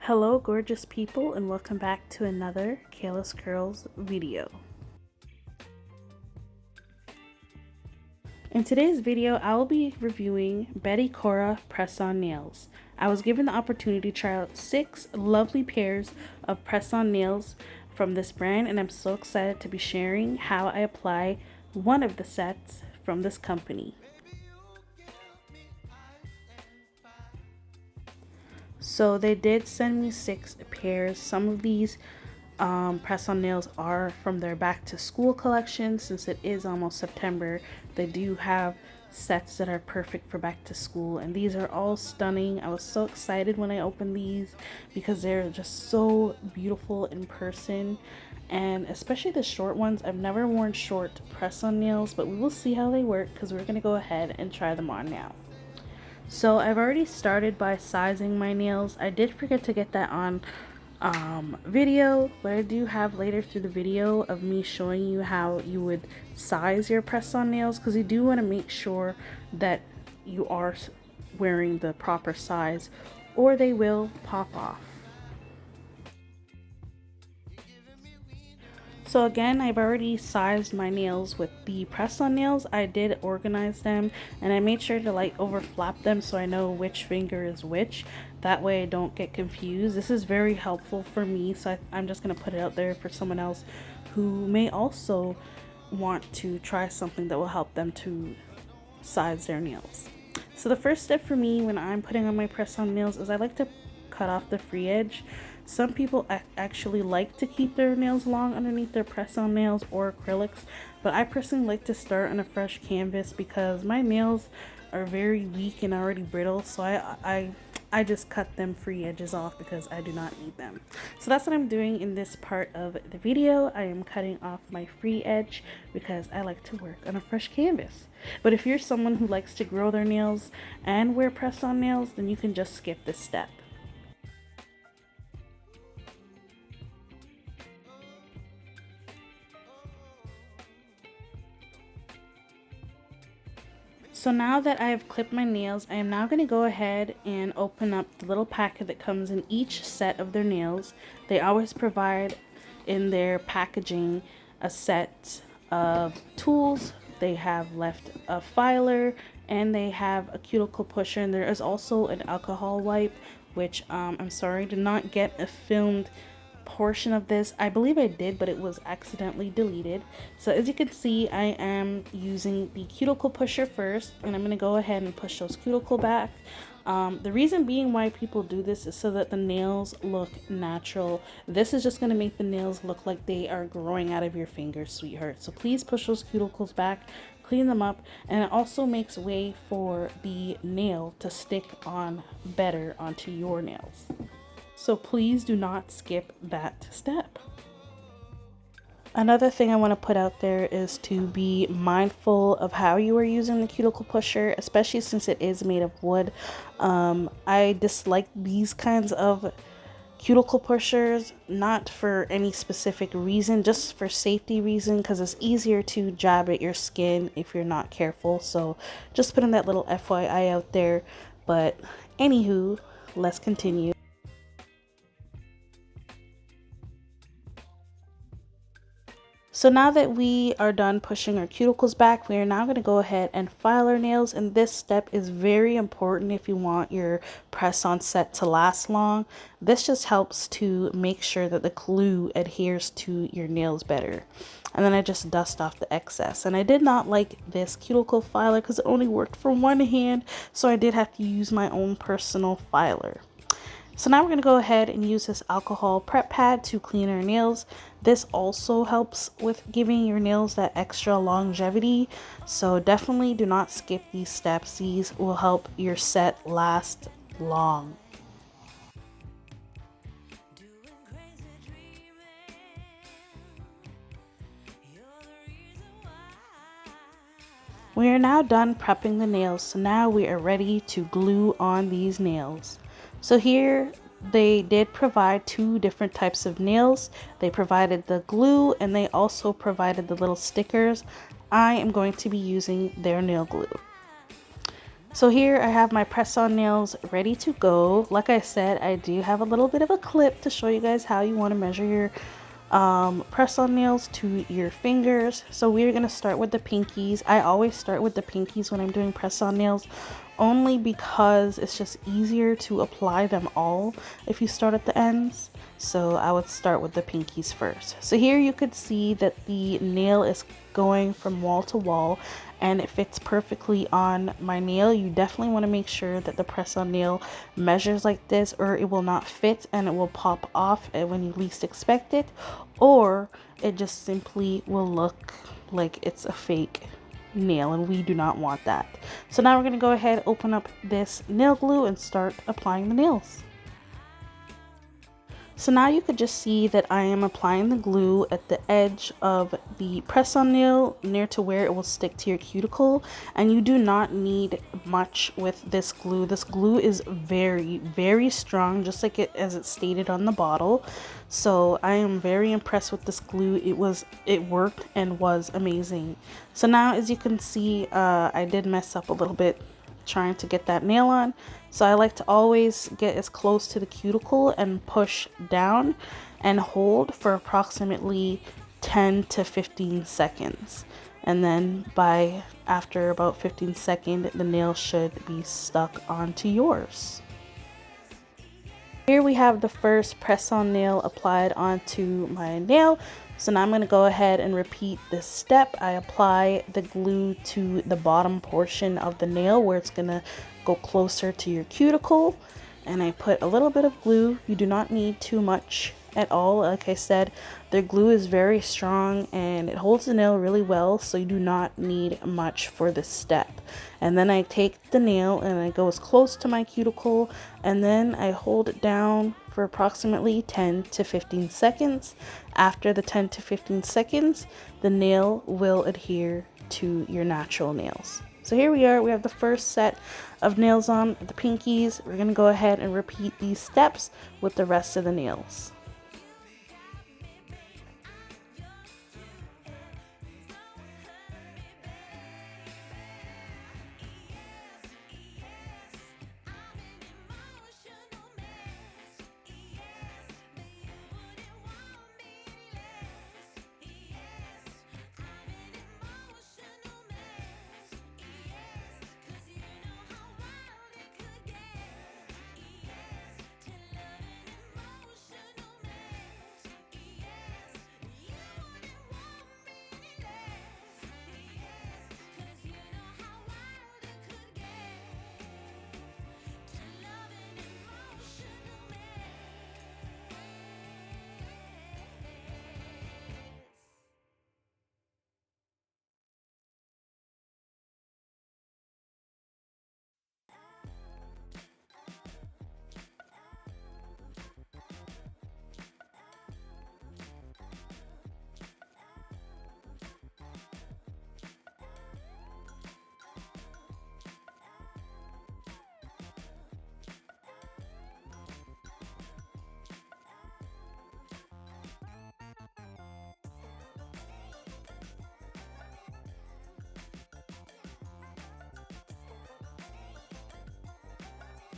Hello gorgeous people, and welcome back to another Kayla's Curls video. In today's video, I will be reviewing Betty Cora press-on nails. I was given the opportunity to try out 6 lovely pairs of press-on nails from this brand, and I'm so excited to be sharing how I apply one of the sets from this company. So they did send me 6 pairs. Some of these press-on nails are from their back to school collection. Since it is almost September, they do have sets that are perfect for back to school, and these are all stunning. I was so excited when I opened these because they're just so beautiful in person, and especially the short ones. I've never worn short press-on nails, but we will see how they work because we're gonna go ahead and try them on now. So I've already started by sizing my nails. I did forget to get that on video, but I do have later through the video of me showing you how you would size your press-on nails, because you do want to make sure that you are wearing the proper size or they will pop off. So again, I've already sized my nails with the press-on nails. I did organize them, and I made sure to like overflap them so I know which finger is which. That way I don't get confused. This is very helpful for me, so I'm just going to put it out there for someone else who may also want to try something that will help them to size their nails. So the first step for me when I'm putting on my press-on nails is I like to cut off the free edge. Some people actually like to keep their nails long underneath their press-on nails or acrylics, but I personally like to start on a fresh canvas because my nails are very weak and already brittle, so I just cut them free edges off because I do not need them. So that's what I'm doing in this part of the video. I am cutting off my free edge because I like to work on a fresh canvas. But if you're someone who likes to grow their nails and wear press-on nails, then you can just skip this step. So now that I have clipped my nails, I am now going to go ahead and open up the little packet that comes in each set of their nails. They always provide in their packaging a set of tools. They have left a filer, and they have a cuticle pusher, and there is also an alcohol wipe, which I'm sorry, did not get a filmed portion of this. I believe I did, but it was accidentally deleted. So as you can see, I am using the cuticle pusher first, and I'm going to go ahead and push those cuticle back. The reason being why people do this is so that the nails look natural. This is just going to make the nails look like they are growing out of your fingers, sweetheart. So please push those cuticles back, clean them up, and it also makes way for the nail to stick on better onto your nails. So please do not skip that step. Another thing I want to put out there is to be mindful of how you are using the cuticle pusher, especially since it is made of wood. I dislike these kinds of cuticle pushers, not for any specific reason, just for safety reason, because it's easier to jab at your skin if you're not careful. So just putting that little FYI out there. But anywho, let's continue. So now that we are done pushing our cuticles back, we are now going to go ahead and file our nails, and this step is very important if you want your press-on set to last long. This just helps to make sure that the glue adheres to your nails better. And then I just dust off the excess. And I did not like this cuticle filer because it only worked for one hand, so I did have to use my own personal filer. So now we're going to go ahead and use this alcohol prep pad to clean our nails. This also helps with giving your nails that extra longevity. So definitely do not skip these steps. These will help your set last long. We are now done prepping the nails. So now we are ready to glue on these nails. So here they did provide 2 different types of nails. They provided the glue, and they also provided the little stickers. I am going to be using their nail glue. So here I have my press-on nails ready to go. Like I said, I do have a little bit of a clip to show you guys how you want to measure your press-on nails to your fingers. So we're going to start with the pinkies. I always start with the pinkies when I'm doing press-on nails, only because it's just easier to apply them all if you start at the ends. So I would start with the pinkies first. So here you could see that the nail is going from wall to wall and it fits perfectly on my nail. You definitely want to make sure that the press-on nail measures like this, or it will not fit and it will pop off when you least expect it, or it just simply will look like it's a fake nail, and we do not want that. So now we're going to go ahead, open up this nail glue and start applying the nails. So now you could just see that I am applying the glue at the edge of the press-on nail near to where it will stick to your cuticle, and you do not need much with this glue. This glue is very strong, just like as it stated on the bottle. So I am very impressed with this glue. It worked and was amazing. So now, as you can see, I did mess up a little bit trying to get that nail on, so I like to always get as close to the cuticle and push down and hold for approximately 10 to 15 seconds, and then after about 15 seconds the nail should be stuck onto yours. Here we have the first press-on nail applied onto my nail. So now I'm going to go ahead and repeat this step. I apply the glue to the bottom portion of the nail where it's going to go closer to your cuticle. And I put a little bit of glue. You do not need too much at all. Like I said, the glue is very strong and it holds the nail really well, so you do not need much for this step. And then I take the nail and I go as close to my cuticle, and then I hold it down for approximately 10 to 15 seconds. After the 10 to 15 seconds, the nail will adhere to your natural nails. So here we are, we have the first set of nails on, the pinkies. We're going to go ahead and repeat these steps with the rest of the nails.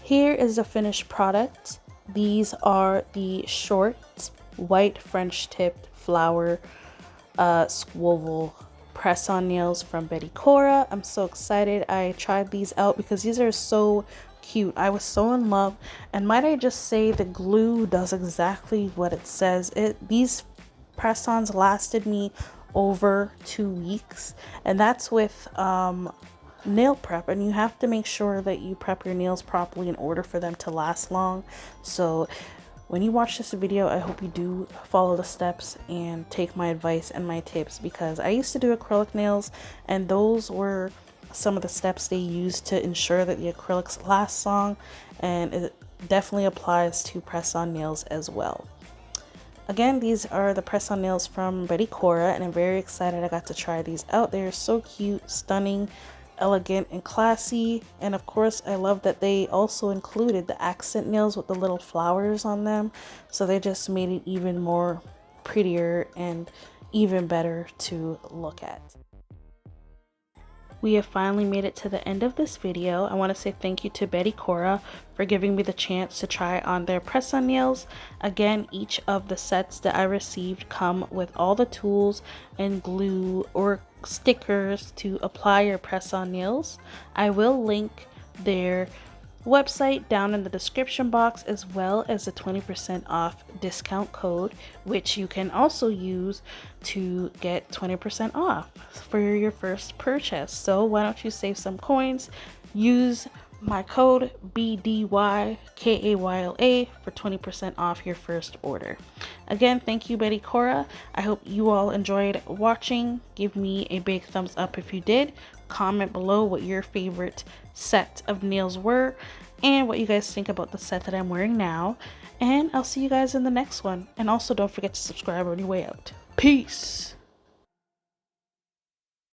Here is the finished product. These are the short, white French tipped flower swivel press-on nails from Betty Cora. I'm so excited. I tried these out because these are so cute. I was so in love, and might I just say the glue does exactly what it says. These press-ons lasted me over 2 weeks, and that's with nail prep, and you have to make sure that you prep your nails properly in order for them to last long. So when you watch this video, I hope you do follow the steps and take my advice and my tips, because I used to do acrylic nails, and those were some of the steps they use to ensure that the acrylics last long, and it definitely applies to press-on nails as well. Again, these are the press-on nails from Betty Cora, and I'm very excited I got to try these out. They are so cute, stunning, elegant, and classy. And of course, I love that they also included the accent nails with the little flowers on them, so they just made it even more prettier and even better to look at. we have finally made it to the end of this video. I want to say thank you to Betty Cora for giving me the chance to try on their press-on nails. Again, each of the sets that I received come with all the tools and glue or stickers to apply your press-on nails. I will link their website down in the description box, as well as a 20% off discount code, which you can also use to get 20% off for your first purchase. So why don't you save some coins, use my code BDYKAYLA for 20% off your first order. Again, thank you, Betty Cora. I hope you all enjoyed watching. Give me a big thumbs up if you did. Comment below what your favorite set of nails were and what you guys think about the set that I'm wearing now. And I'll see you guys in the next one. And also don't forget to subscribe on your way out. Peace!